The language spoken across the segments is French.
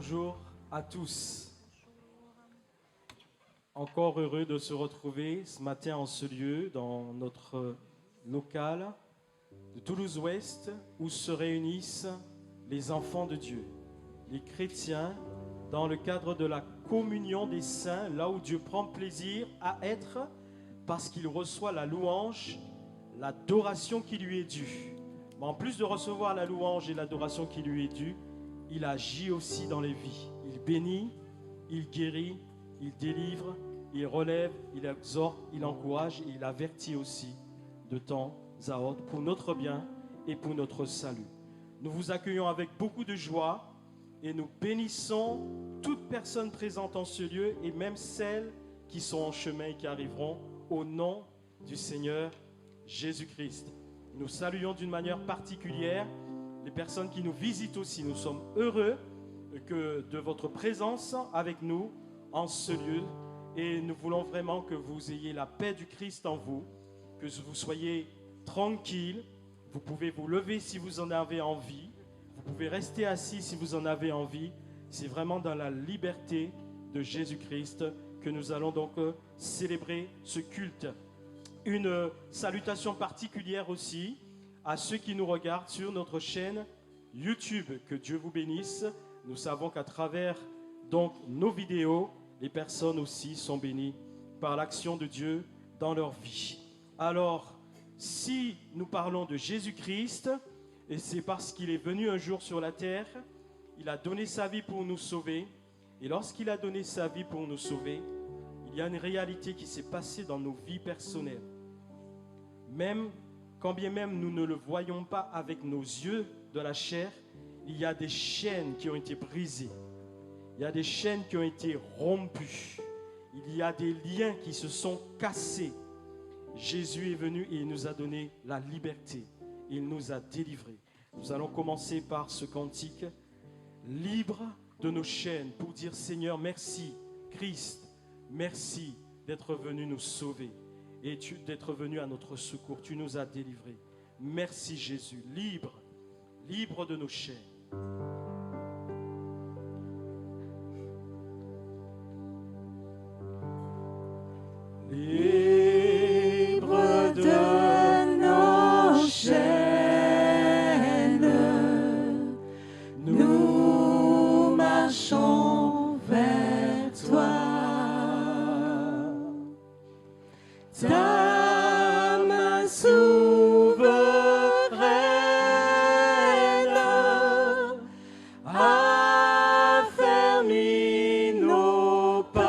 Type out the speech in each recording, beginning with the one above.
bonjour à tous. Encore heureux de se retrouver ce matin en ce lieu, dans notre local de Toulouse-Ouest, où se réunissent les enfants de Dieu, les chrétiens, dans le cadre de la communion des saints, là où Dieu prend plaisir à être, parce qu'il reçoit la louange, l'adoration qui lui est due. Mais en plus de recevoir la louange et l'adoration qui lui est due, il agit aussi dans les vies. Il bénit, il guérit, il délivre, il relève, il exhorte, il encourage et il avertit aussi de temps à autre pour notre bien et pour notre salut. Nous vous accueillons avec beaucoup de joie et nous bénissons toute personne présente en ce lieu et même celles qui sont en chemin et qui arriveront au nom du Seigneur Jésus-Christ. Nous saluons d'une manière particulière les personnes qui nous visitent aussi. Nous sommes heureux de votre présence avec nous en ce lieu et nous voulons vraiment que vous ayez la paix du Christ en vous, que vous soyez tranquille. Vous pouvez vous lever si vous en avez envie, vous pouvez rester assis si vous en avez envie. C'est vraiment dans la liberté de Jésus-Christ que nous allons donc célébrer ce culte. Une salutation particulière aussi à ceux qui nous regardent sur notre chaîne YouTube. Que Dieu vous bénisse. Nous savons qu'à travers donc nos vidéos, les personnes aussi sont bénies par l'action de Dieu dans leur vie. Alors, si nous parlons de Jésus-Christ, et c'est parce qu'il est venu un jour sur la terre, il a donné sa vie pour nous sauver. Et lorsqu'il a donné sa vie pour nous sauver, il y a une réalité qui s'est passée dans nos vies personnelles. Quand bien même nous ne le voyons pas avec nos yeux de la chair, il y a des chaînes qui ont été brisées. Il y a des chaînes qui ont été rompues. Il y a des liens qui se sont cassés. Jésus est venu et il nous a donné la liberté. Il nous a délivrés. Nous allons commencer par ce cantique, libre de nos chaînes, pour dire Seigneur, merci, Christ, merci d'être venu nous sauver et d'être venu à notre secours. Tu nous as délivrés. Merci Jésus, libre, libre de nos chaînes. Libre de nos chaînes, nous marchons vers toi. Ta main souveraine affermit nos pas.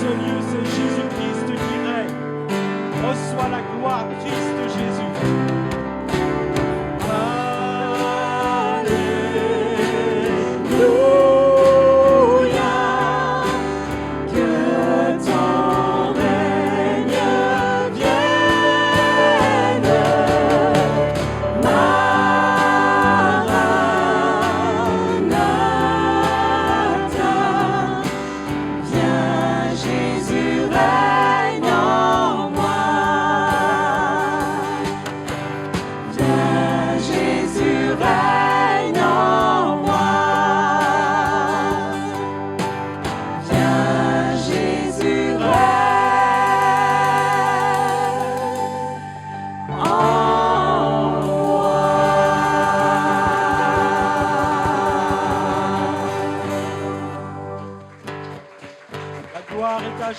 ce lieu, c'est Jésus-Christ qui règne. Reçois la gloire, Christ Jésus.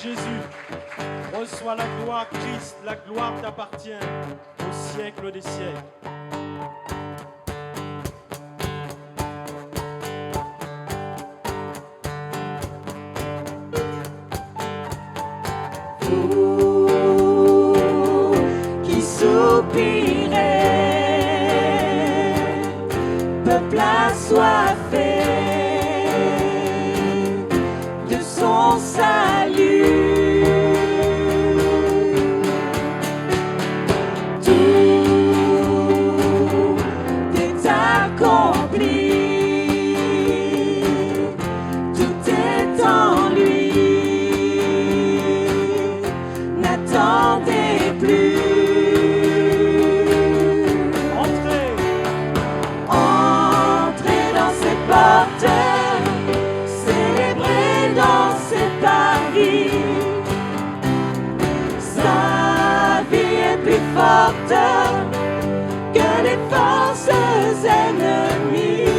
Jésus, reçois la gloire, Christ, la gloire t'appartient au siècle des siècles. Vous qui soupirez, peuple assoiffé de son salut. Forte que les forces ennemies.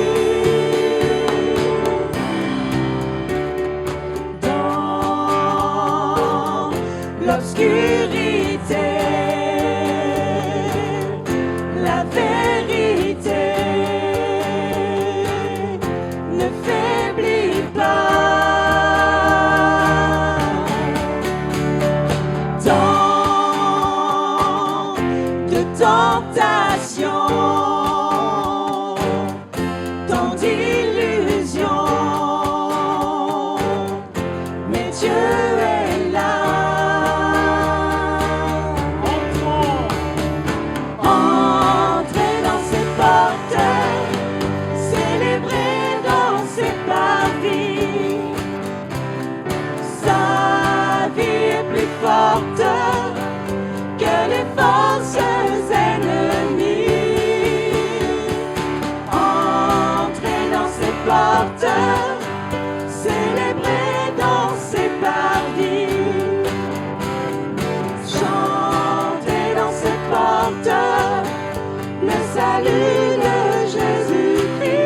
Dans l'obscurité, la vérité ne faiblit pas. Tentation, tant d'illusions, mais Dieu est là. Entrez dans ses portes, célébrez dans ses parvis. Sa vie est plus forte que les forces ennemies. Entrez dans ses portes, célébrez dans ses parvis. Chantez dans ses portes le salut de Jésus-Christ.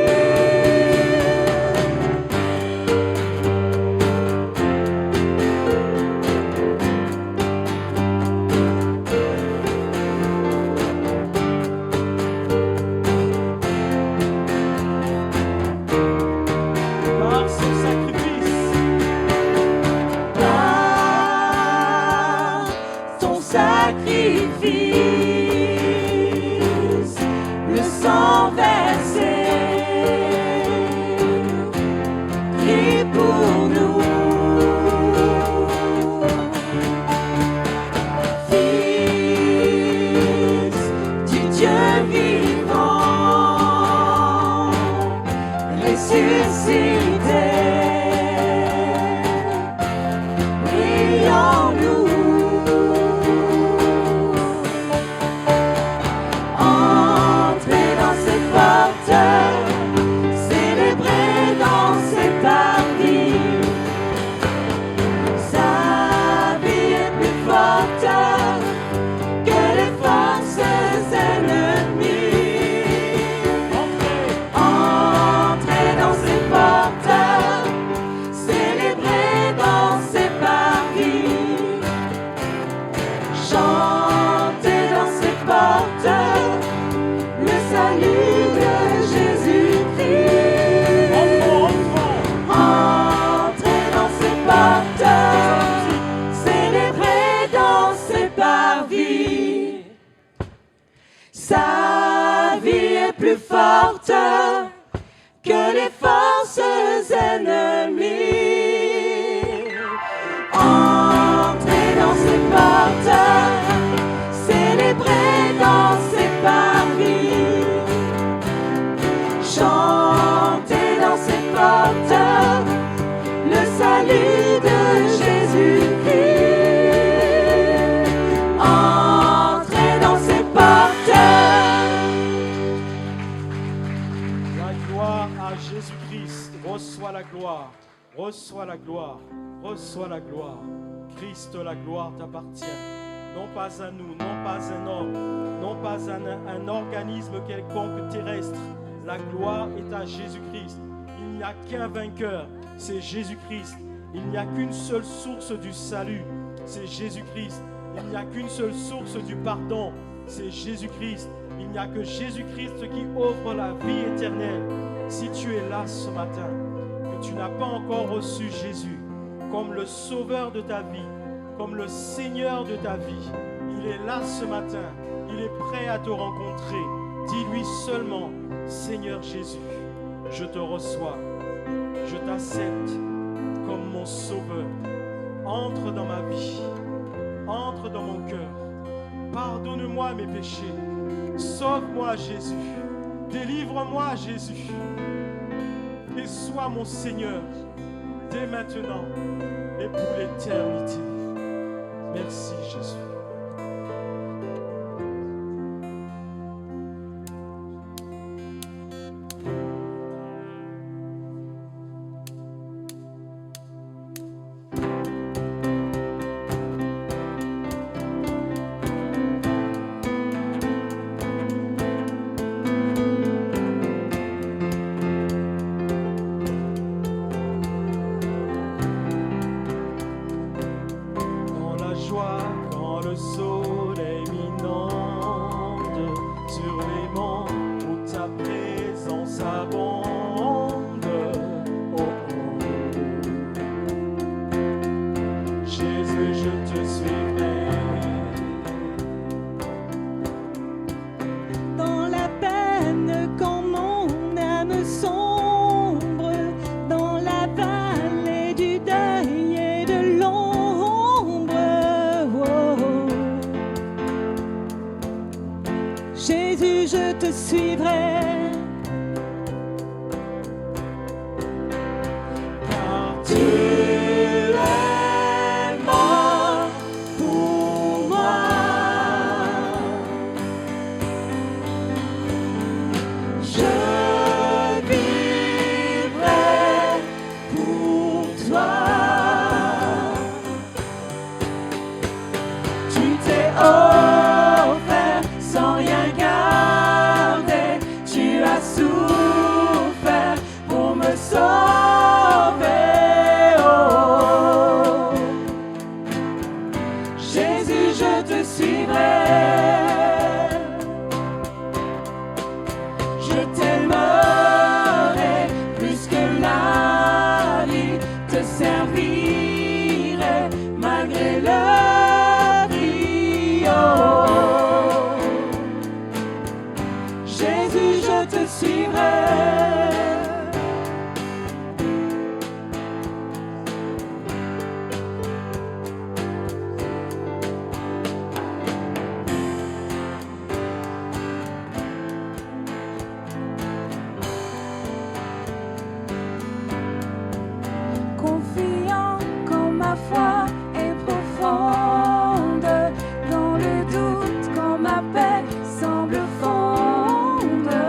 Sacrifice, le sang versé, prie pour nous. Fils du Dieu vivant, ressuscité, brille en nous. plus forte que les forces ennemies. Entrez dans ses portes, célébrez dans ses parvis, chantez dans ses portes le salut de Jésus-Christ. Entrez dans ses portes. La gloire à Jésus-Christ. Reçois la gloire. Reçois la gloire. Reçois la gloire. Christ, la gloire t'appartient. Non pas à nous, non pas un homme, non pas un organisme quelconque terrestre. La gloire est à Jésus-Christ. Il n'y a qu'un vainqueur, c'est Jésus-Christ. Il n'y a qu'une seule source du salut, c'est Jésus-Christ. Il n'y a qu'une seule source du pardon, c'est Jésus-Christ. Il n'y a que Jésus-Christ qui offre la vie éternelle. Si tu es là ce matin, que tu n'as pas encore reçu Jésus comme le sauveur de ta vie, comme le Seigneur de ta vie, il est là ce matin, il est prêt à te rencontrer. Dis-lui seulement, Seigneur Jésus, je te reçois, je t'accepte comme mon sauveur. Entre dans ma vie, entre dans mon cœur, pardonne-moi mes péchés, sauve-moi Jésus, délivre-moi Jésus, et sois mon Seigneur dès maintenant et pour l'éternité. Merci Jésus. Quand le soleil m'inonde sur les monts où ta présence abonde, oh, oh. Jésus, je te suivrai. Dans la peine, quand mon âme sombre, dans la vallée du deuil et de l'ombre, Jésus, je te suivrai. Car Tu es mort pour moi. Je vivrai pour toi. Tu t'es offert sans rien garder. Tu as souffert pour me sauver. Oh. Jésus, je te suivrai. Je t'aimerai plus que la vie. Te servirai malgré le prix. Oh. Jésus, je te suivrai. Confiant quand ma foi est profonde, dans le doute quand ma paix semble fondre.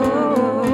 Oh.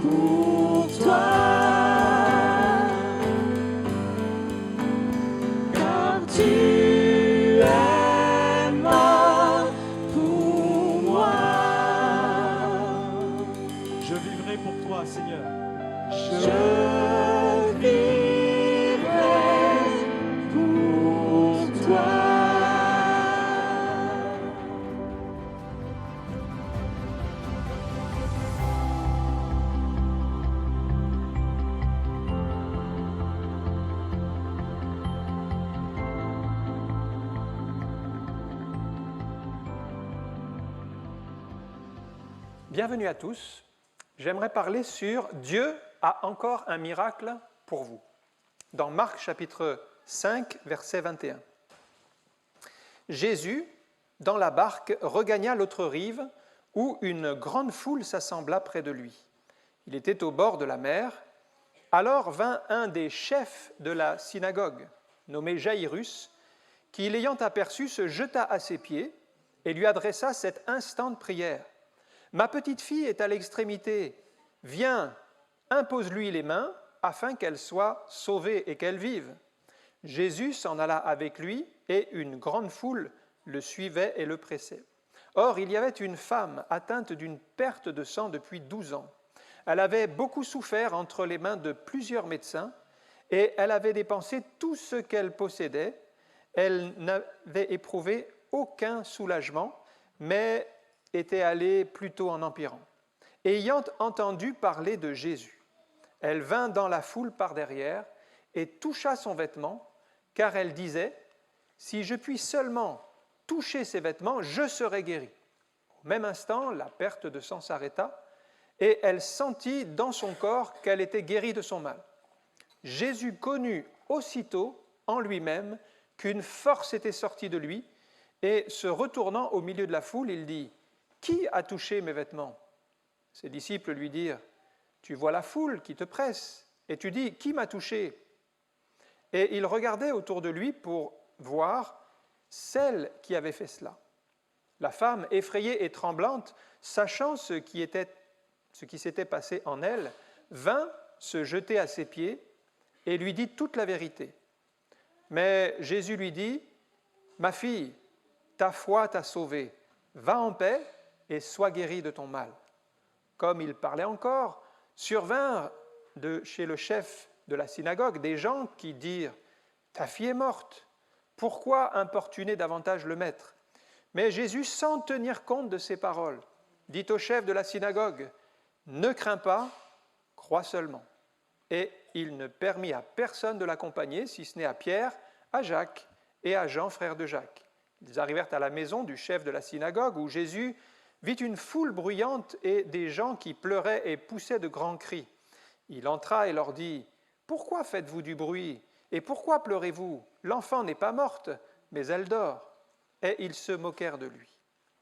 pour toi. Car tu es mort pour moi. Je vivrai pour toi, Seigneur. Je vivrai pour toi. Bienvenue à tous. J'aimerais parler sur Dieu a encore un miracle pour vous. Dans Marc chapitre 5, verset 21. Jésus, dans la barque, regagna l'autre rive où une grande foule s'assembla près de lui. Il était au bord de la mer. Alors vint un des chefs de la synagogue, nommé Jaïrus, qui, l'ayant aperçu, se jeta à ses pieds et lui adressa cette instante prière. « Ma petite fille est à l'extrémité. Viens, impose-lui les mains, afin qu'elle soit sauvée et qu'elle vive. » Jésus s'en alla avec lui, et une grande foule le suivait et le pressait. Or, il y avait une femme atteinte d'une perte de sang depuis 12 ans. Elle avait beaucoup souffert entre les mains de plusieurs médecins, et elle avait dépensé tout ce qu'elle possédait. Elle n'avait éprouvé aucun soulagement, mais était allée plutôt en empirant. Ayant entendu parler de Jésus, elle vint dans la foule par derrière et toucha son vêtement, car elle disait « Si je puis seulement toucher ses vêtements, je serai guérie. » Au même instant, la perte de sang s'arrêta et elle sentit dans son corps qu'elle était guérie de son mal. Jésus connut aussitôt en lui-même qu'une force était sortie de lui et, se retournant au milieu de la foule, il dit « Qui a touché mes vêtements ?» Ses disciples lui dirent « Tu vois la foule qui te presse, et tu dis « Qui m'a touché ?» Et il regardait autour de lui pour voir celle qui avait fait cela. La femme, effrayée et tremblante, sachant ce qui s'était passé en elle, vint se jeter à ses pieds et lui dit toute la vérité. Mais Jésus lui dit « Ma fille, ta foi t'a sauvée, va en paix et sois guérie de ton mal. » Comme il parlait encore, survinrent chez le chef de la synagogue des gens qui dirent « Ta fille est morte, pourquoi importuner davantage le maître ?» Mais Jésus, sans tenir compte de ces paroles, dit au chef de la synagogue « Ne crains pas, crois seulement. » Et il ne permit à personne de l'accompagner, si ce n'est à Pierre, à Jacques et à Jean, frère de Jacques. Ils arrivèrent à la maison du chef de la synagogue où Jésus vit une foule bruyante et des gens qui pleuraient et poussaient de grands cris. Il entra et leur dit « Pourquoi faites-vous du bruit et pourquoi pleurez-vous ? L'enfant n'est pas morte, mais elle dort. » Et ils se moquèrent de lui.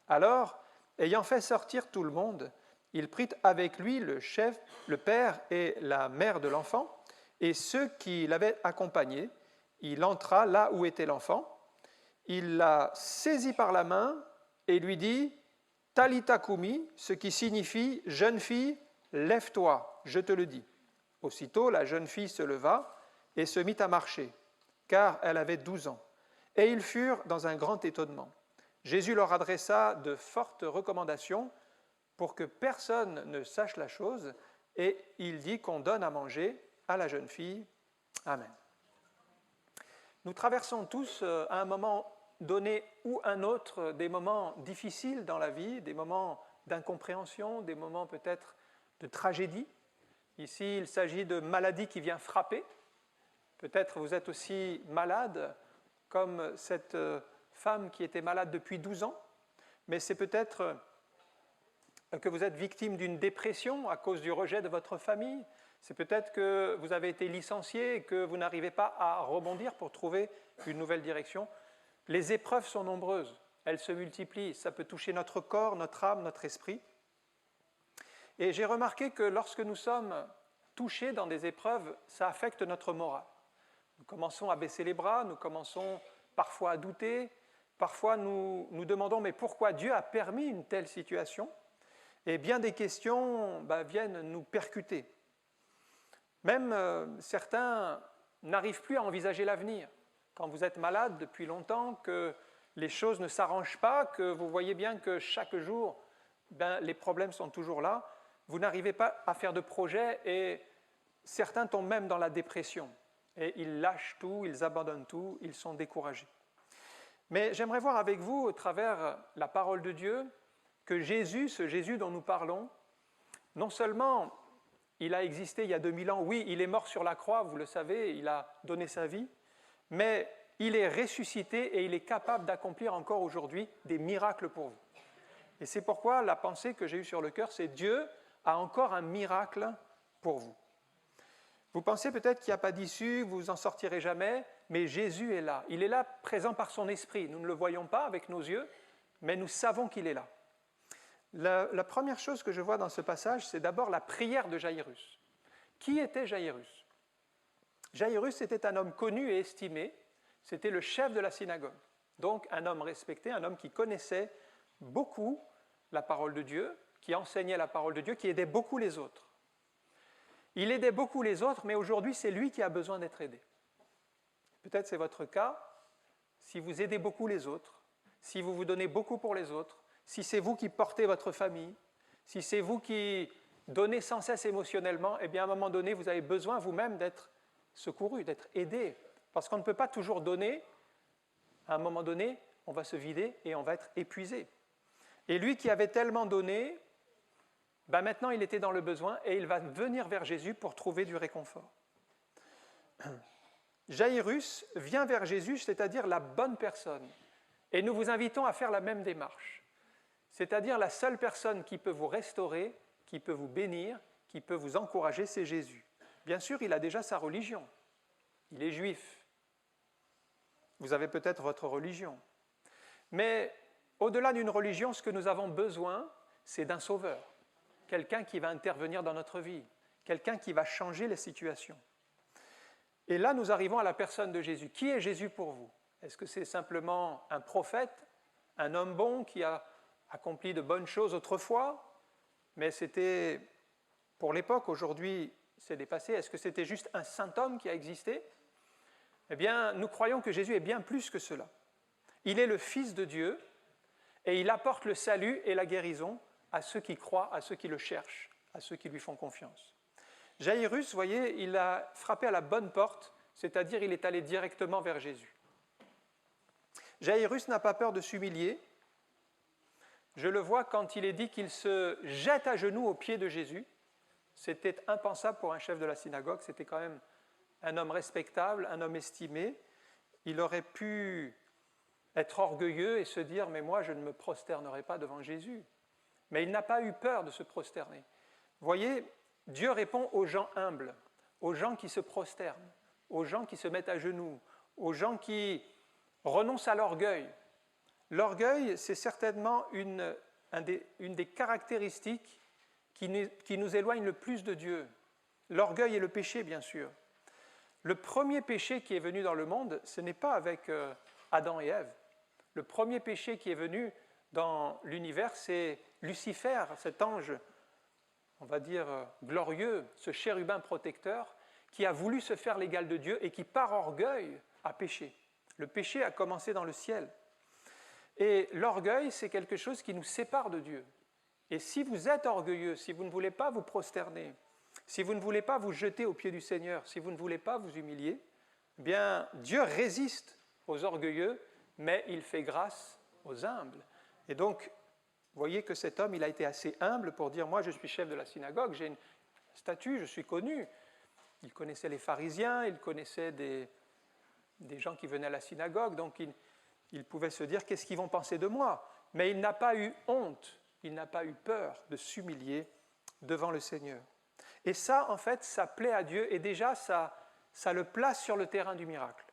Alors, ayant fait sortir tout le monde, il prit avec lui le chef, le père et la mère de l'enfant, et ceux qui l'avaient accompagné. Il entra là où était l'enfant. Il la saisit par la main et lui dit « Talitha koumi », ce qui signifie « Jeune fille, lève-toi, je te le dis ». Aussitôt, la jeune fille se leva et se mit à marcher, car elle avait 12 ans. Et ils furent dans un grand étonnement. Jésus leur adressa de fortes recommandations pour que personne ne sache la chose, et il dit qu'on donne à manger à la jeune fille. Amen. Nous traversons tous à un moment donné ou un autre des moments difficiles dans la vie, des moments d'incompréhension, des moments peut-être de tragédie. Ici, il s'agit de maladie qui vient frapper. Peut-être vous êtes aussi malade, comme cette femme qui était malade depuis 12 ans, mais c'est peut-être que vous êtes victime d'une dépression à cause du rejet de votre famille. C'est peut-être que vous avez été licencié et que vous n'arrivez pas à rebondir pour trouver une nouvelle direction. Les épreuves sont nombreuses, elles se multiplient. Ça peut toucher notre corps, notre âme, notre esprit. Et j'ai remarqué que lorsque nous sommes touchés dans des épreuves, ça affecte notre morale. Nous commençons à baisser les bras, nous commençons parfois à douter, parfois nous nous demandons mais pourquoi Dieu a permis une telle situation ? Et bien des questions viennent nous percuter. Même certains n'arrivent plus à envisager l'avenir. Quand vous êtes malade depuis longtemps, que les choses ne s'arrangent pas, que vous voyez bien que chaque jour, les problèmes sont toujours là, vous n'arrivez pas à faire de projet et certains tombent même dans la dépression. Et ils lâchent tout, ils abandonnent tout, ils sont découragés. Mais j'aimerais voir avec vous, au travers la parole de Dieu, que Jésus, ce Jésus dont nous parlons, non seulement il a existé il y a 2000 ans, oui, il est mort sur la croix, vous le savez, il a donné sa vie, mais il est ressuscité et il est capable d'accomplir encore aujourd'hui des miracles pour vous. Et c'est pourquoi la pensée que j'ai eue sur le cœur, c'est Dieu a encore un miracle pour vous. Vous pensez peut-être qu'il n'y a pas d'issue, vous en sortirez jamais, mais Jésus est là. Il est là, présent par son esprit. Nous ne le voyons pas avec nos yeux, mais nous savons qu'il est là. La première chose que je vois dans ce passage, c'est d'abord la prière de Jaïrus. Qui était Jaïrus? Jaïrus était un homme connu et estimé, c'était le chef de la synagogue. Donc un homme respecté, un homme qui connaissait beaucoup la parole de Dieu, qui enseignait la parole de Dieu, qui aidait beaucoup les autres. Il aidait beaucoup les autres, mais aujourd'hui, c'est lui qui a besoin d'être aidé. Peut-être c'est votre cas, si vous aidez beaucoup les autres, si vous vous donnez beaucoup pour les autres, si c'est vous qui portez votre famille, si c'est vous qui donnez sans cesse émotionnellement, eh bien à un moment donné, vous avez besoin vous-même d'être secouru, d'être aidé. Parce qu'on ne peut pas toujours donner, à un moment donné, on va se vider et on va être épuisé. Et lui qui avait tellement donné, maintenant il était dans le besoin et il va venir vers Jésus pour trouver du réconfort. Jaïrus vient vers Jésus, c'est-à-dire la bonne personne. Et nous vous invitons à faire la même démarche. C'est-à-dire la seule personne qui peut vous restaurer, qui peut vous bénir, qui peut vous encourager, c'est Jésus. Bien sûr, il a déjà sa religion. Il est juif. Vous avez peut-être votre religion. Mais au-delà d'une religion, ce que nous avons besoin, c'est d'un sauveur. Quelqu'un qui va intervenir dans notre vie, quelqu'un qui va changer les situations. Et là, nous arrivons à la personne de Jésus. Qui est Jésus pour vous? Est-ce que c'est simplement un prophète, un homme bon qui a accompli de bonnes choses autrefois, mais c'était pour l'époque, aujourd'hui c'est dépassé? Est-ce que c'était juste un saint homme qui a existé? Eh bien, nous croyons que Jésus est bien plus que cela. Il est le Fils de Dieu et il apporte le salut et la guérison à ceux qui croient, à ceux qui le cherchent, à ceux qui lui font confiance. Jaïrus, vous voyez, il a frappé à la bonne porte, c'est-à-dire il est allé directement vers Jésus. Jaïrus n'a pas peur de s'humilier. Je le vois quand il est dit qu'il se jette à genoux aux pieds de Jésus. C'était impensable pour un chef de la synagogue, c'était quand même un homme respectable, un homme estimé. Il aurait pu être orgueilleux et se dire « mais moi je ne me prosternerai pas devant Jésus ». Mais il n'a pas eu peur de se prosterner. Vous voyez, Dieu répond aux gens humbles, aux gens qui se prosternent, aux gens qui se mettent à genoux, aux gens qui renoncent à l'orgueil. L'orgueil, c'est certainement une des caractéristiques qui nous éloigne le plus de Dieu. L'orgueil et le péché, bien sûr. Le premier péché qui est venu dans le monde, ce n'est pas avec Adam et Ève. Le premier péché qui est venu dans l'univers, c'est Lucifer, cet ange, on va dire glorieux, ce chérubin protecteur, qui a voulu se faire l'égal de Dieu et qui, par orgueil, a péché. Le péché a commencé dans le ciel. Et l'orgueil, c'est quelque chose qui nous sépare de Dieu. Et si vous êtes orgueilleux, si vous ne voulez pas vous prosterner, si vous ne voulez pas vous jeter aux pieds du Seigneur, si vous ne voulez pas vous humilier, eh bien, Dieu résiste aux orgueilleux, mais il fait grâce aux humbles. Et donc, vous voyez que cet homme, il a été assez humble pour dire « moi, je suis chef de la synagogue, j'ai une statue, je suis connu ». Il connaissait les pharisiens, il connaissait des gens qui venaient à la synagogue, donc il pouvait se dire « qu'est-ce qu'ils vont penser de moi ?» Mais il n'a pas eu honte, il n'a pas eu peur de s'humilier devant le Seigneur. Et ça, en fait, ça plaît à Dieu et déjà, ça le place sur le terrain du miracle.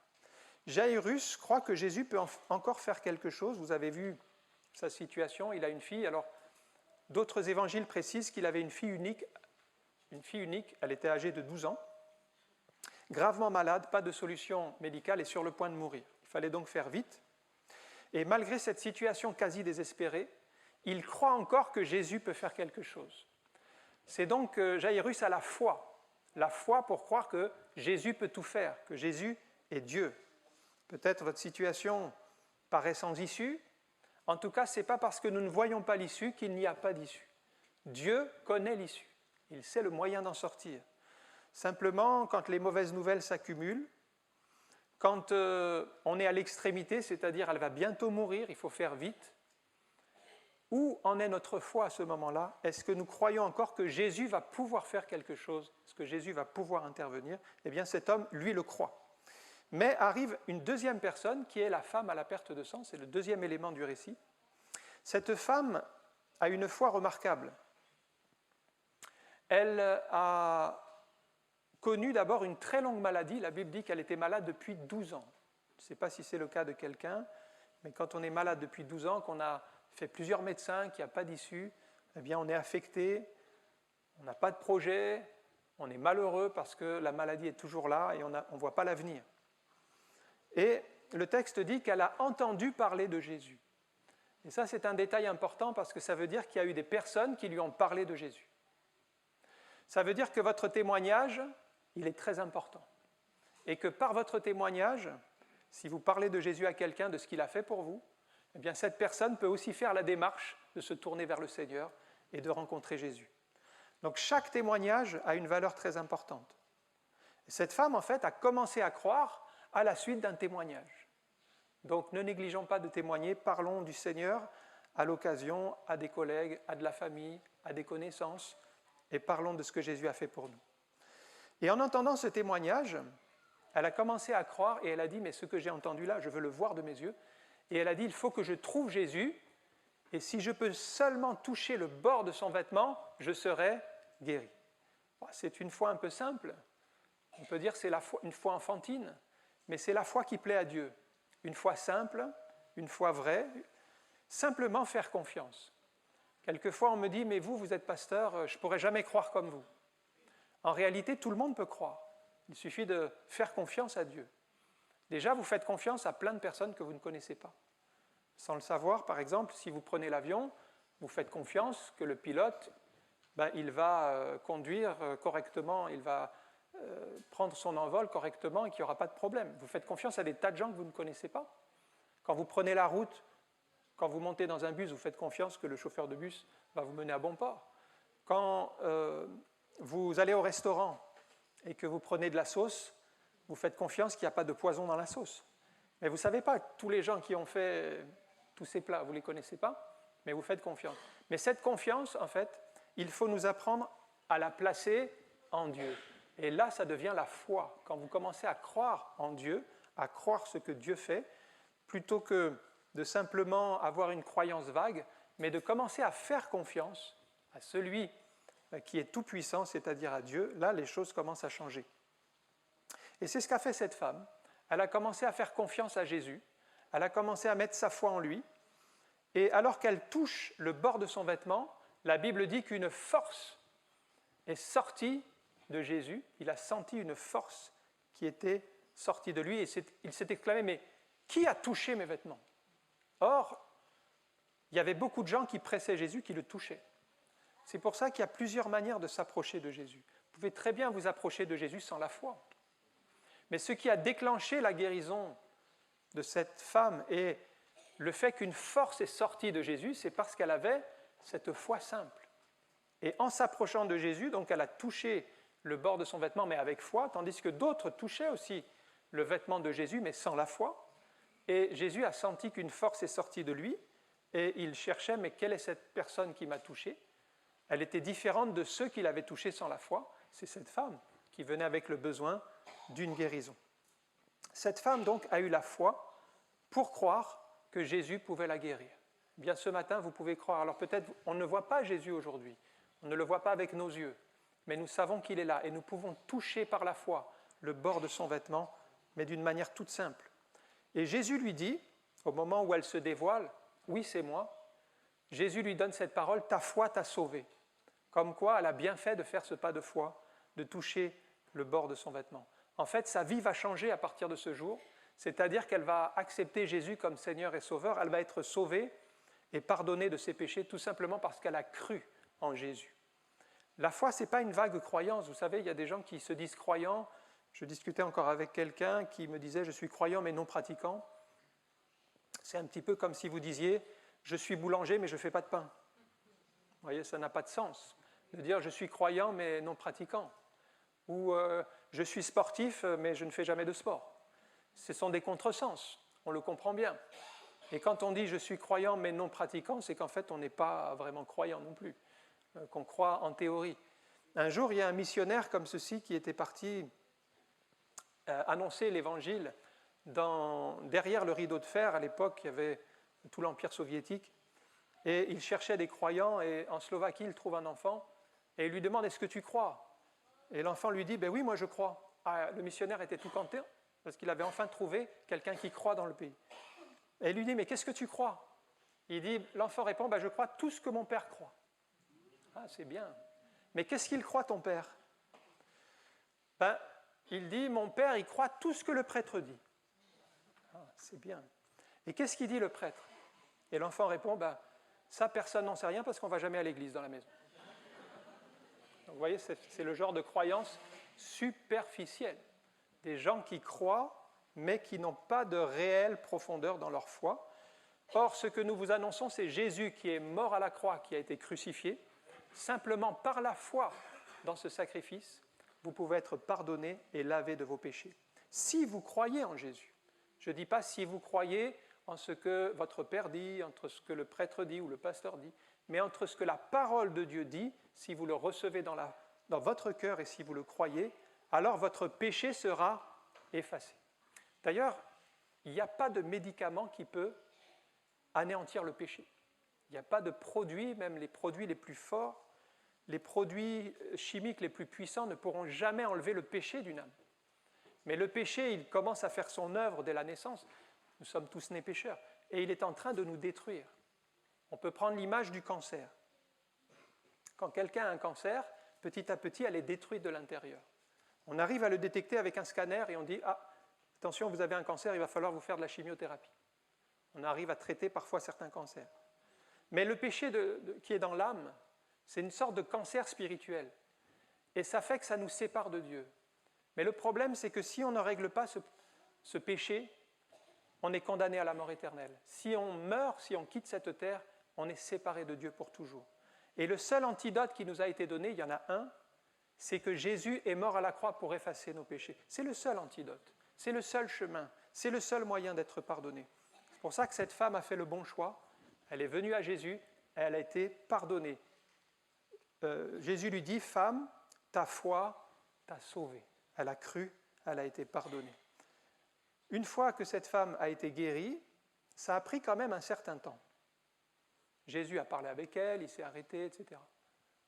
Jaïrus croit que Jésus peut encore faire quelque chose. Vous avez vu sa situation, il a une fille. Alors, d'autres évangiles précisent qu'il avait une fille unique, elle était âgée de 12 ans, gravement malade, pas de solution médicale et sur le point de mourir. Il fallait donc faire vite. Et malgré cette situation quasi désespérée, il croit encore que Jésus peut faire quelque chose. C'est donc que Jaïrus a la foi pour croire que Jésus peut tout faire, que Jésus est Dieu. Peut-être votre situation paraît sans issue. En tout cas, ce n'est pas parce que nous ne voyons pas l'issue qu'il n'y a pas d'issue. Dieu connaît l'issue. Il sait le moyen d'en sortir. Simplement, quand les mauvaises nouvelles s'accumulent, quand on est à l'extrémité, c'est-à-dire elle va bientôt mourir, il faut faire vite, où en est notre foi à ce moment-là? Est-ce que nous croyons encore que Jésus va pouvoir faire quelque chose? Est-ce que Jésus va pouvoir intervenir? Eh bien, cet homme, lui, le croit. Mais arrive une deuxième personne qui est la femme à la perte de sang, c'est le deuxième élément du récit. Cette femme a une foi remarquable. Elle a connu d'abord une très longue maladie. La Bible dit qu'elle était malade depuis 12 ans. Je ne sais pas si c'est le cas de quelqu'un, mais quand on est malade depuis 12 ans, qu'on a fait plusieurs médecins, qu'il n'y a pas d'issue, eh bien on est affecté, on n'a pas de projet, on est malheureux parce que la maladie est toujours là et on ne voit pas l'avenir. Et le texte dit qu'elle a entendu parler de Jésus. Et ça, c'est un détail important parce que ça veut dire qu'il y a eu des personnes qui lui ont parlé de Jésus. Ça veut dire que votre témoignage, il est très important. Et que par votre témoignage, si vous parlez de Jésus à quelqu'un, de ce qu'il a fait pour vous, eh bien cette personne peut aussi faire la démarche de se tourner vers le Seigneur et de rencontrer Jésus. Donc chaque témoignage a une valeur très importante. Et cette femme, en fait, a commencé à croire à la suite d'un témoignage. Donc ne négligeons pas de témoigner, parlons du Seigneur à l'occasion, à des collègues, à de la famille, à des connaissances, et parlons de ce que Jésus a fait pour nous. Et en entendant ce témoignage, elle a commencé à croire et elle a dit, mais ce que j'ai entendu là, je veux le voir de mes yeux. Et elle a dit, il faut que je trouve Jésus, et si je peux seulement toucher le bord de son vêtement, je serai guéri. C'est une foi un peu simple. On peut dire que c'est une foi enfantine, mais c'est la foi qui plaît à Dieu. Une foi simple, une foi vraie, simplement faire confiance. Quelquefois, on me dit, mais vous êtes pasteur, je ne pourrai jamais croire comme vous. En réalité, tout le monde peut croire. Il suffit de faire confiance à Dieu. Déjà, vous faites confiance à plein de personnes que vous ne connaissez pas. Sans le savoir, par exemple, si vous prenez l'avion, vous faites confiance que le pilote, il va conduire correctement, il va prendre son envol correctement et qu'il n'y aura pas de problème. Vous faites confiance à des tas de gens que vous ne connaissez pas. Quand vous prenez la route, quand vous montez dans un bus, vous faites confiance que le chauffeur de bus va vous mener à bon port. Quand vous allez au restaurant et que vous prenez de la sauce, vous faites confiance qu'il n'y a pas de poison dans la sauce. Mais vous ne savez pas, tous les gens qui ont fait tous ces plats, vous ne les connaissez pas, mais vous faites confiance. Mais cette confiance, en fait, il faut nous apprendre à la placer en Dieu. Et là, ça devient la foi. Quand vous commencez à croire en Dieu, à croire ce que Dieu fait, plutôt que de simplement avoir une croyance vague, mais de commencer à faire confiance à celui qui est tout-puissant, c'est-à-dire à Dieu, là, les choses commencent à changer. Et c'est ce qu'a fait cette femme. Elle a commencé à faire confiance à Jésus, elle a commencé à mettre sa foi en lui, et alors qu'elle touche le bord de son vêtement, la Bible dit qu'une force est sortie de Jésus, il a senti une force qui était sortie de lui, et il s'est exclamé, mais qui a touché mes vêtements? Or, il y avait beaucoup de gens qui pressaient Jésus, qui le touchaient. C'est pour ça qu'il y a plusieurs manières de s'approcher de Jésus. Vous pouvez très bien vous approcher de Jésus sans la foi. Mais ce qui a déclenché la guérison de cette femme et le fait qu'une force est sortie de Jésus, c'est parce qu'elle avait cette foi simple. Et en s'approchant de Jésus, donc elle a touché le bord de son vêtement, mais avec foi, tandis que d'autres touchaient aussi le vêtement de Jésus, mais sans la foi. Et Jésus a senti qu'une force est sortie de lui, et il cherchait, mais quelle est cette personne qui m'a touché? Elle était différente de ceux qui l'avaient touchée sans la foi. C'est cette femme qui venait avec le besoin d'une guérison. Cette femme, donc, a eu la foi pour croire que Jésus pouvait la guérir. Bien, ce matin, vous pouvez croire. Alors peut-être, on ne voit pas Jésus aujourd'hui, on ne le voit pas avec nos yeux, mais nous savons qu'il est là, et nous pouvons toucher par la foi le bord de son vêtement, mais d'une manière toute simple. Et Jésus lui dit, au moment où elle se dévoile, « Oui, c'est moi », Jésus lui donne cette parole, « Ta foi t'a sauvé ». Comme quoi, elle a bien fait de faire ce pas de foi, de toucher le bord de son vêtement. En fait, sa vie va changer à partir de ce jour, c'est-à-dire qu'elle va accepter Jésus comme Seigneur et Sauveur, elle va être sauvée, est pardonnée de ses péchés tout simplement parce qu'elle a cru en Jésus. La foi, ce n'est pas une vague croyance. Vous savez, il y a des gens qui se disent croyants. Je discutais encore avec quelqu'un qui me disait « je suis croyant mais non pratiquant ». C'est un petit peu comme si vous disiez « je suis boulanger mais je ne fais pas de pain ». Vous voyez, ça n'a pas de sens. De dire « je suis croyant mais non pratiquant ». Ou « je suis sportif mais je ne fais jamais de sport ». Ce sont des contresens, on le comprend bien. Et quand on dit « je suis croyant mais non pratiquant », c'est qu'en fait on n'est pas vraiment croyant non plus, qu'on croit en théorie. Un jour, il y a un missionnaire comme ceci qui était parti annoncer l'évangile derrière le rideau de fer. À l'époque, il y avait tout l'Empire soviétique. Et il cherchait des croyants, et en Slovaquie, il trouve un enfant, et il lui demande « Est-ce que tu crois ?» Et l'enfant lui dit « Ben oui, moi je crois. » Le missionnaire était tout content, parce qu'il avait enfin trouvé quelqu'un qui croit dans le pays. Et il lui dit « Mais qu'est-ce que tu crois ?» L'enfant répond « Je crois tout ce que mon père croit. » Ah, c'est bien. Mais qu'est-ce qu'il croit, ton père ? Il dit « Mon père, il croit tout ce que le prêtre dit. » Ah, c'est bien. Et qu'est-ce qu'il dit, le prêtre ? Et l'enfant répond « Ça, personne n'en sait rien parce qu'on ne va jamais à l'église dans la maison. » Donc, vous voyez, c'est le genre de croyance superficielle. Des gens qui croient, mais qui n'ont pas de réelle profondeur dans leur foi. Or, ce que nous vous annonçons, c'est Jésus qui est mort à la croix, qui a été crucifié. Simplement par la foi dans ce sacrifice, vous pouvez être pardonné et lavé de vos péchés. Si vous croyez en Jésus, je ne dis pas si vous croyez en ce que votre père dit, entre ce que le prêtre dit ou le pasteur dit, mais entre ce que la parole de Dieu dit, si vous le recevez dans votre cœur et si vous le croyez, alors votre péché sera effacé. D'ailleurs, il n'y a pas de médicament qui peut anéantir le péché. Il n'y a pas de produit, même les produits les plus forts, les produits chimiques les plus puissants ne pourront jamais enlever le péché d'une âme. Mais le péché, il commence à faire son œuvre dès la naissance. Nous sommes tous nés pécheurs. Et il est en train de nous détruire. On peut prendre l'image du cancer. Quand quelqu'un a un cancer, petit à petit, elle est détruite de l'intérieur. On arrive à le détecter avec un scanner et on dit « Ah, attention, vous avez un cancer, il va falloir vous faire de la chimiothérapie. » On arrive à traiter parfois certains cancers. Mais le péché qui est dans l'âme, c'est une sorte de cancer spirituel. Et ça fait que ça nous sépare de Dieu. Mais le problème, c'est que si on ne règle pas ce péché, on est condamné à la mort éternelle. Si on meurt, si on quitte cette terre, on est séparé de Dieu pour toujours. Et le seul antidote qui nous a été donné, il y en a un, c'est que Jésus est mort à la croix pour effacer nos péchés. C'est le seul antidote, c'est le seul chemin, c'est le seul moyen d'être pardonné. C'est pour ça que cette femme a fait le bon choix. Elle est venue à Jésus, et elle a été pardonnée. Jésus lui dit « Femme, ta foi t'a sauvée. » Elle a cru, elle a été pardonnée. Une fois que cette femme a été guérie, ça a pris quand même un certain temps. Jésus a parlé avec elle, il s'est arrêté, etc.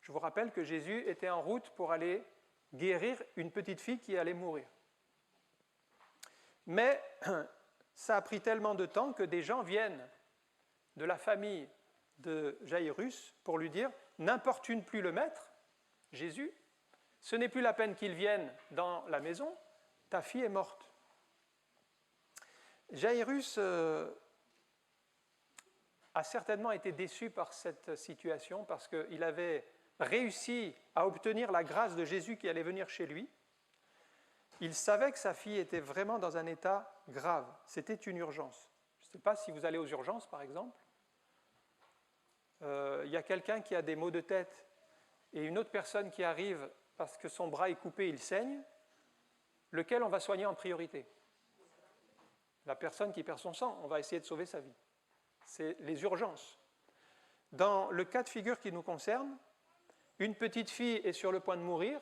Je vous rappelle que Jésus était en route pour aller guérir une petite fille qui allait mourir. Mais ça a pris tellement de temps que des gens viennent de la famille de Jaïrus pour lui dire « N'importune plus le maître, Jésus, ce n'est plus la peine qu'il vienne dans la maison, ta fille est morte. » Jaïrus a certainement été déçu par cette situation parce qu'il avait réussi à obtenir la grâce de Jésus qui allait venir chez lui. Il savait que sa fille était vraiment dans un état grave, c'était une urgence. Je ne sais pas si vous allez aux urgences par exemple. Il y a quelqu'un qui a des maux de tête et une autre personne qui arrive parce que son bras est coupé, il saigne, lequel on va soigner en priorité ? La personne qui perd son sang, on va essayer de sauver sa vie. C'est les urgences. Dans le cas de figure qui nous concerne, une petite fille est sur le point de mourir,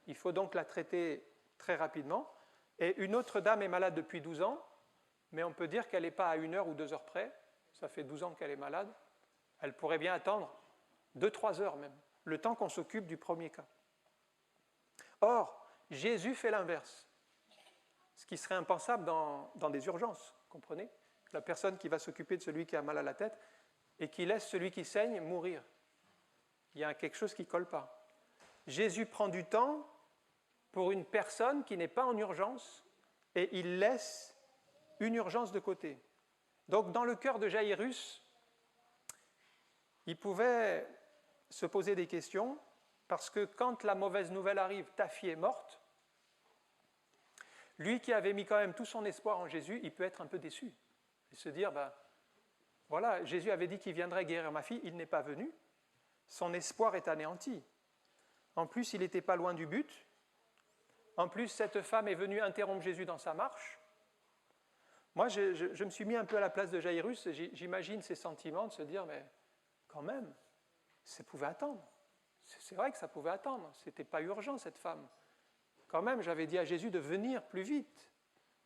il faut donc la traiter très rapidement, et une autre dame est malade depuis 12 ans, mais on peut dire qu'elle n'est pas à 1 heure ou 2 heures près, ça fait 12 ans qu'elle est malade, elle pourrait bien attendre 2-3 heures même, le temps qu'on s'occupe du premier cas. Or, Jésus fait l'inverse, ce qui serait impensable dans des urgences, comprenez ? La personne qui va s'occuper de celui qui a mal à la tête et qui laisse celui qui saigne mourir. Il y a quelque chose qui ne colle pas. Jésus prend du temps pour une personne qui n'est pas en urgence et il laisse une urgence de côté. Donc dans le cœur de Jaïrus, il pouvait se poser des questions, parce que quand la mauvaise nouvelle arrive, ta fille est morte, lui qui avait mis quand même tout son espoir en Jésus, il peut être un peu déçu. Et se dire, voilà, Jésus avait dit qu'il viendrait guérir ma fille, il n'est pas venu, son espoir est anéanti. En plus, il n'était pas loin du but. En plus, cette femme est venue interrompre Jésus dans sa marche. Moi, je me suis mis un peu à la place de Jaïrus, j'imagine ses sentiments de se dire, mais quand même, ça pouvait attendre. C'est vrai que ça pouvait attendre, ce n'était pas urgent cette femme. Quand même, j'avais dit à Jésus de venir plus vite.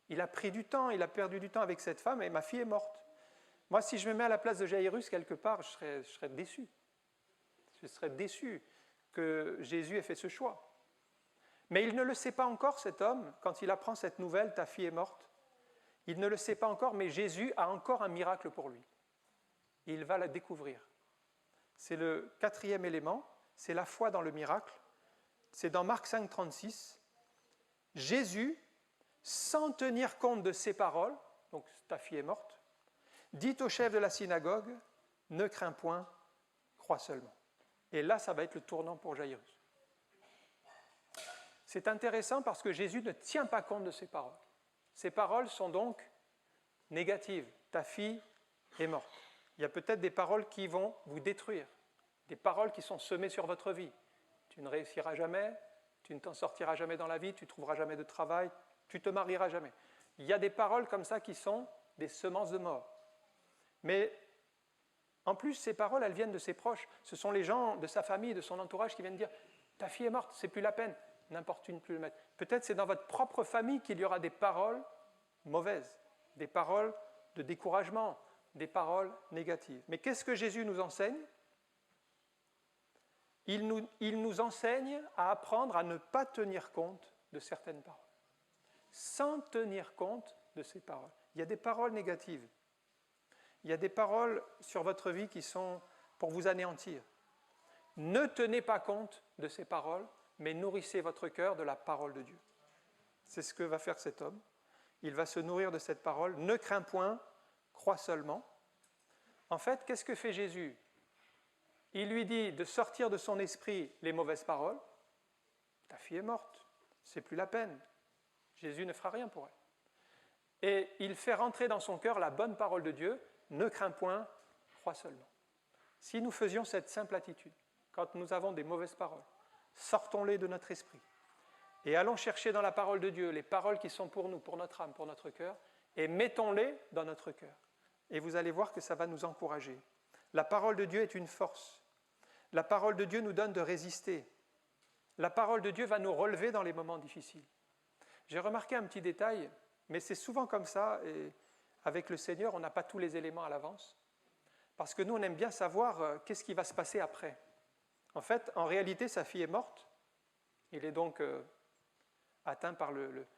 Il a pris du temps, il a perdu du temps avec cette femme et ma fille est morte. Moi, si je me mets à la place de Jaïrus quelque part, je serais déçu. Je serais déçu que Jésus ait fait ce choix. Mais il ne le sait pas encore, cet homme, quand il apprend cette nouvelle, ta fille est morte. Il ne le sait pas encore, mais Jésus a encore un miracle pour lui. Il va la découvrir. C'est le 4e élément, c'est la foi dans le miracle. C'est dans Marc 5, 36. Jésus, sans tenir compte de ses paroles, donc ta fille est morte, dit au chef de la synagogue, ne crains point, crois seulement. Et là, ça va être le tournant pour Jaïrus. C'est intéressant parce que Jésus ne tient pas compte de ses paroles. Ces paroles sont donc négatives. Ta fille est morte. Il y a peut-être des paroles qui vont vous détruire, des paroles qui sont semées sur votre vie. Tu ne réussiras jamais, tu ne t'en sortiras jamais dans la vie, tu ne trouveras jamais de travail, tu ne te marieras jamais. Il y a des paroles comme ça qui sont des semences de mort. Mais en plus, ces paroles, elles viennent de ses proches. Ce sont les gens de sa famille, de son entourage qui viennent dire « Ta fille est morte, c'est plus la peine, n'importune plus le mettre. » Peut-être c'est dans votre propre famille qu'il y aura des paroles mauvaises, des paroles de découragement, des paroles négatives. Mais qu'est-ce que Jésus nous enseigne ? Il nous enseigne à apprendre à ne pas tenir compte de certaines paroles. Sans tenir compte de ces paroles. Il y a des paroles négatives. Il y a des paroles sur votre vie qui sont pour vous anéantir. Ne tenez pas compte de ces paroles, mais nourrissez votre cœur de la parole de Dieu. C'est ce que va faire cet homme. Il va se nourrir de cette parole. Ne crains point, crois seulement. En fait, qu'est-ce que fait Jésus ? Il lui dit de sortir de son esprit les mauvaises paroles. Ta fille est morte, c'est plus la peine. Jésus ne fera rien pour elle. Et il fait rentrer dans son cœur la bonne parole de Dieu. Ne crains point, crois seulement. Si nous faisions cette simple attitude, quand nous avons des mauvaises paroles, sortons-les de notre esprit et allons chercher dans la parole de Dieu les paroles qui sont pour nous, pour notre âme, pour notre cœur, et mettons-les dans notre cœur. Et vous allez voir que ça va nous encourager. La parole de Dieu est une force. La parole de Dieu nous donne de résister. La parole de Dieu va nous relever dans les moments difficiles. J'ai remarqué un petit détail, mais c'est souvent comme ça, et avec le Seigneur, on n'a pas tous les éléments à l'avance, parce que nous, on aime bien savoir qu'est-ce qui va se passer après. En fait, en réalité, sa fille est morte. Il est donc atteint par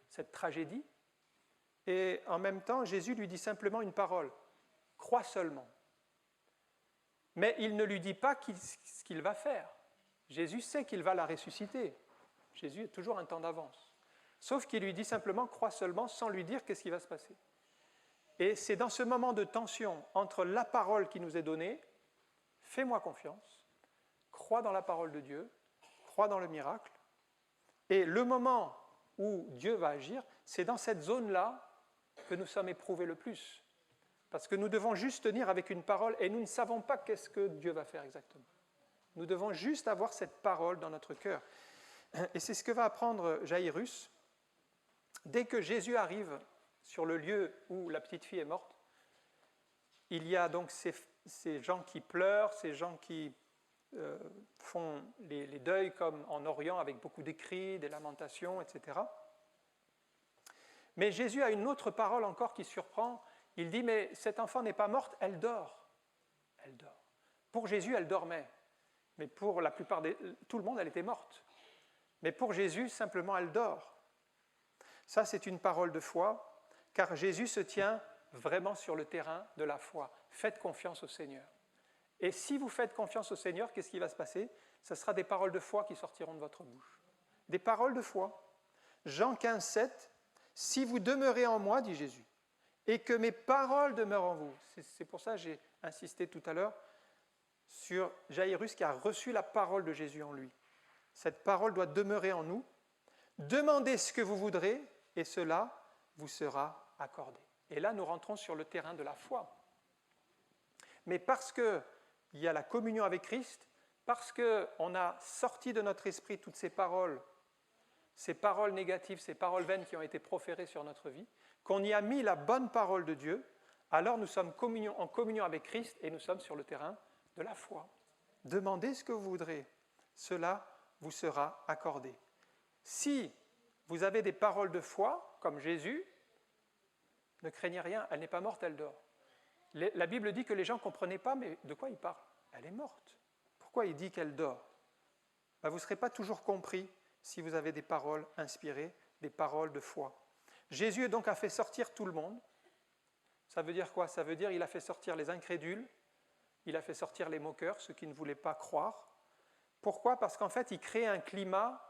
cette tragédie. Et en même temps, Jésus lui dit simplement une parole. Crois seulement. Mais il ne lui dit pas ce qu'il va faire. Jésus sait qu'il va la ressusciter. Jésus a toujours un temps d'avance. Sauf qu'il lui dit simplement, crois seulement, sans lui dire qu'est-ce qui va se passer. Et c'est dans ce moment de tension entre la parole qui nous est donnée, fais-moi confiance, crois dans la parole de Dieu, crois dans le miracle, et le moment où Dieu va agir, c'est dans cette zone-là que nous sommes éprouvés le plus. Parce que nous devons juste tenir avec une parole et nous ne savons pas qu'est-ce que Dieu va faire exactement. Nous devons juste avoir cette parole dans notre cœur. Et c'est ce que va apprendre Jaïrus. Dès que Jésus arrive sur le lieu où la petite fille est morte, il y a donc ces gens qui pleurent, ces gens qui font les deuils comme en Orient avec beaucoup de cris, des lamentations, etc. Mais Jésus a une autre parole encore qui surprend. Il dit, mais cet enfant n'est pas morte, elle dort. Elle dort. Pour Jésus, elle dormait. Mais pour la plupart tout le monde, elle était morte. Mais pour Jésus, simplement, elle dort. Ça, c'est une parole de foi, car Jésus se tient vraiment sur le terrain de la foi. Faites confiance au Seigneur. Et si vous faites confiance au Seigneur, qu'est-ce qui va se passer ? Ce sera des paroles de foi qui sortiront de votre bouche. Des paroles de foi. Jean 15, 7, « Si vous demeurez en moi, dit Jésus, et que mes paroles demeurent en vous. » C'est pour ça que j'ai insisté tout à l'heure. sur Jaïrus qui a reçu la parole de Jésus en lui. Cette parole doit demeurer en nous. Demandez ce que vous voudrez et cela vous sera accordé. Et là, nous rentrons sur le terrain de la foi. Mais parce qu'il y a la communion avec Christ, parce qu'on a sorti de notre esprit toutes ces paroles négatives, ces paroles vaines qui ont été proférées sur notre vie, qu'on y a mis la bonne parole de Dieu, alors nous sommes en communion avec Christ et nous sommes sur le terrain de la foi. Demandez ce que vous voudrez, cela vous sera accordé. Si vous avez des paroles de foi, comme Jésus, ne craignez rien, elle n'est pas morte, elle dort. La Bible dit que les gens ne comprenaient pas, mais de quoi il parle? Elle est morte. Pourquoi il dit qu'elle dort? Vous ne serez pas toujours compris si vous avez des paroles inspirées, des paroles de foi. Jésus donc a fait sortir tout le monde. Ça veut dire quoi? Ça veut dire qu'il a fait sortir les incrédules, il a fait sortir les moqueurs, ceux qui ne voulaient pas croire. Pourquoi? Parce qu'en fait, il crée un climat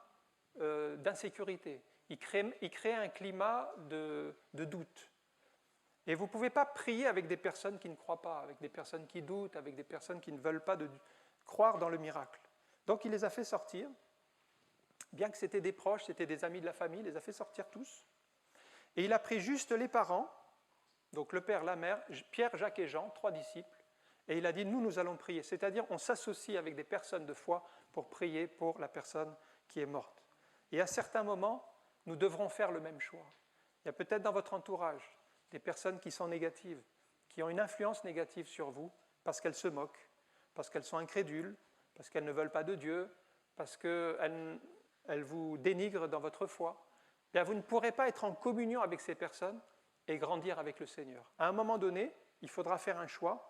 d'insécurité. Il crée un climat de doute. Et vous ne pouvez pas prier avec des personnes qui ne croient pas, avec des personnes qui doutent, avec des personnes qui ne veulent pas croire dans le miracle. Donc il les a fait sortir, bien que c'était des proches, c'était des amis de la famille, il les a fait sortir tous. Et il a pris juste les parents, donc le père, la mère, Pierre, Jacques et Jean, 3 disciples, et il a dit, nous allons prier. C'est-à-dire, on s'associe avec des personnes de foi pour prier pour la personne qui est morte. Et à certains moments, nous devrons faire le même choix. Il y a peut-être dans votre entourage des personnes qui sont négatives, qui ont une influence négative sur vous parce qu'elles se moquent, parce qu'elles sont incrédules, parce qu'elles ne veulent pas de Dieu, parce qu'elles vous dénigrent dans votre foi. Bien, vous ne pourrez pas être en communion avec ces personnes et grandir avec le Seigneur. À un moment donné, il faudra faire un choix,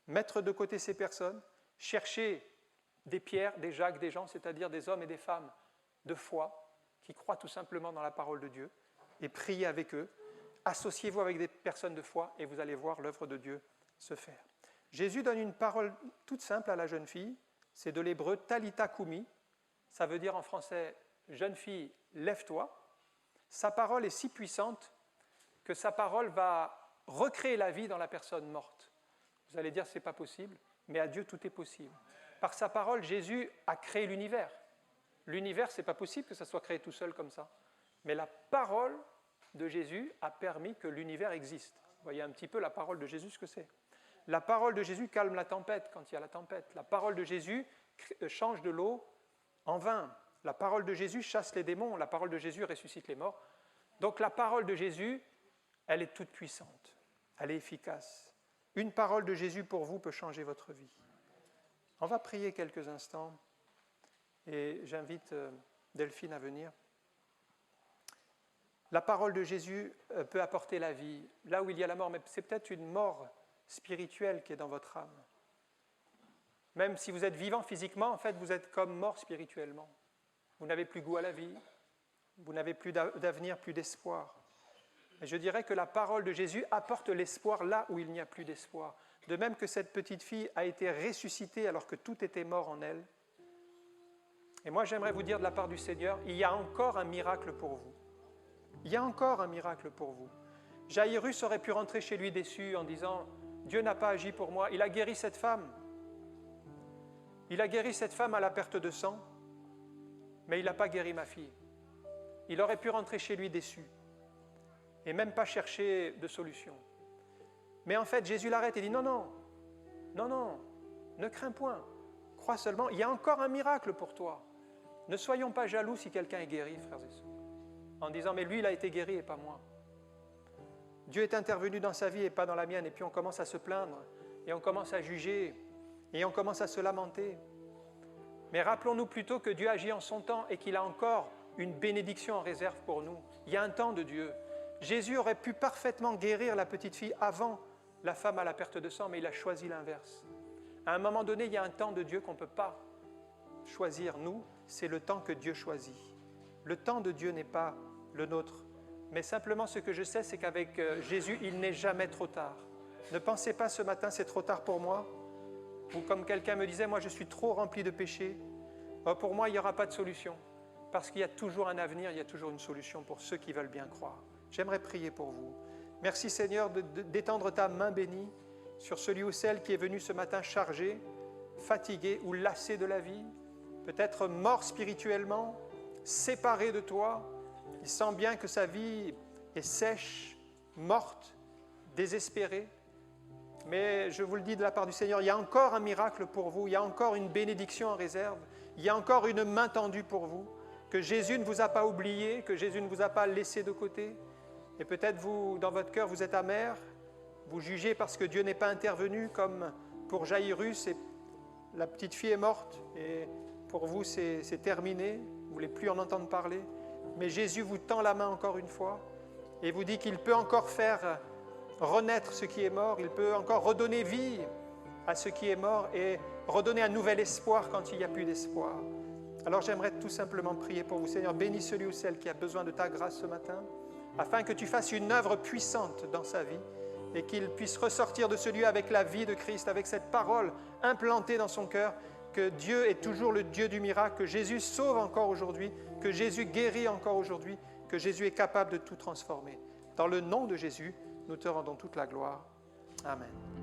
mettre de côté ces personnes, chercher des Pierre, des Jacques, des Jean, c'est-à-dire des hommes et des femmes de foi, qui croient tout simplement dans la parole de Dieu, et prier avec eux. Associez-vous avec des personnes de foi et vous allez voir l'œuvre de Dieu se faire. Jésus donne une parole toute simple à la jeune fille, c'est de l'hébreu Talitha Koumi, ça veut dire en français « jeune fille, lève-toi ». Sa parole est si puissante que sa parole va recréer la vie dans la personne morte. Vous allez dire « c'est pas possible », mais à Dieu tout est possible. Par sa parole, Jésus a créé l'univers. L'univers, ce n'est pas possible que ça soit créé tout seul comme ça. Mais la parole de Jésus a permis que l'univers existe. Vous voyez un petit peu la parole de Jésus, ce que c'est. La parole de Jésus calme la tempête quand il y a la tempête. La parole de Jésus change de l'eau en vin. La parole de Jésus chasse les démons. La parole de Jésus ressuscite les morts. Donc la parole de Jésus, elle est toute puissante. Elle est efficace. Une parole de Jésus pour vous peut changer votre vie. On va prier quelques instants. Et j'invite Delphine à venir. La parole de Jésus peut apporter la vie, là où il y a la mort, mais c'est peut-être une mort spirituelle qui est dans votre âme. Même si vous êtes vivant physiquement, en fait, vous êtes comme mort spirituellement. Vous n'avez plus goût à la vie, vous n'avez plus d'avenir, plus d'espoir. Et je dirais que la parole de Jésus apporte l'espoir là où il n'y a plus d'espoir. De même que cette petite fille a été ressuscitée alors que tout était mort en elle. Et moi, j'aimerais vous dire de la part du Seigneur, il y a encore un miracle pour vous. Il y a encore un miracle pour vous. Jaïrus aurait pu rentrer chez lui déçu en disant « Dieu n'a pas agi pour moi ». Il a guéri cette femme. Il a guéri cette femme à la perte de sang, mais il n'a pas guéri ma fille. Il aurait pu rentrer chez lui déçu et même pas chercher de solution. Mais en fait, Jésus l'arrête et dit « Non, non, non, non, ne crains point. Crois seulement, il y a encore un miracle pour toi. Ne soyons pas jaloux si quelqu'un est guéri, frères et sœurs. » En disant, mais lui, il a été guéri et pas moi. Dieu est intervenu dans sa vie et pas dans la mienne. Et puis on commence à se plaindre, et on commence à juger, et on commence à se lamenter. Mais rappelons-nous plutôt que Dieu agit en son temps et qu'il a encore une bénédiction en réserve pour nous. Il y a un temps de Dieu. Jésus aurait pu parfaitement guérir la petite fille avant la femme à la perte de sang, mais il a choisi l'inverse. À un moment donné, il y a un temps de Dieu qu'on ne peut pas choisir, nous, c'est le temps que Dieu choisit. Le temps de Dieu n'est pas le nôtre. Mais simplement, ce que je sais, c'est qu'avec Jésus, il n'est jamais trop tard. Ne pensez pas ce matin, c'est trop tard pour moi. Ou comme quelqu'un me disait, moi je suis trop rempli de péchés. Pour moi, il n'y aura pas de solution. Parce qu'il y a toujours un avenir, il y a toujours une solution pour ceux qui veulent bien croire. J'aimerais prier pour vous. Merci Seigneur d'étendre ta main bénie sur celui ou celle qui est venu ce matin chargé, fatigué ou lassé de la vie, peut-être mort spirituellement, séparé de toi. Il sent bien que sa vie est sèche, morte, désespérée. Mais je vous le dis de la part du Seigneur, il y a encore un miracle pour vous, il y a encore une bénédiction en réserve, il y a encore une main tendue pour vous, que Jésus ne vous a pas oublié, que Jésus ne vous a pas laissé de côté. Et peut-être vous, dans votre cœur, vous êtes amer, vous jugez parce que Dieu n'est pas intervenu, comme pour Jaïrus, et la petite fille est morte, et pour vous c'est terminé, vous ne voulez plus en entendre parler. Mais Jésus vous tend la main encore une fois, et vous dit qu'il peut encore faire renaître ce qui est mort, il peut encore redonner vie à ce qui est mort et redonner un nouvel espoir quand il n'y a plus d'espoir. Alors j'aimerais tout simplement prier pour vous. Seigneur, bénis celui ou celle qui a besoin de ta grâce ce matin, afin que tu fasses une œuvre puissante dans sa vie et qu'il puisse ressortir de ce lieu avec la vie de Christ, avec cette parole implantée dans son cœur, que Dieu est toujours le Dieu du miracle, que Jésus sauve encore aujourd'hui, que Jésus guérit encore aujourd'hui, que Jésus est capable de tout transformer. Dans le nom de Jésus, nous te rendons toute la gloire. Amen.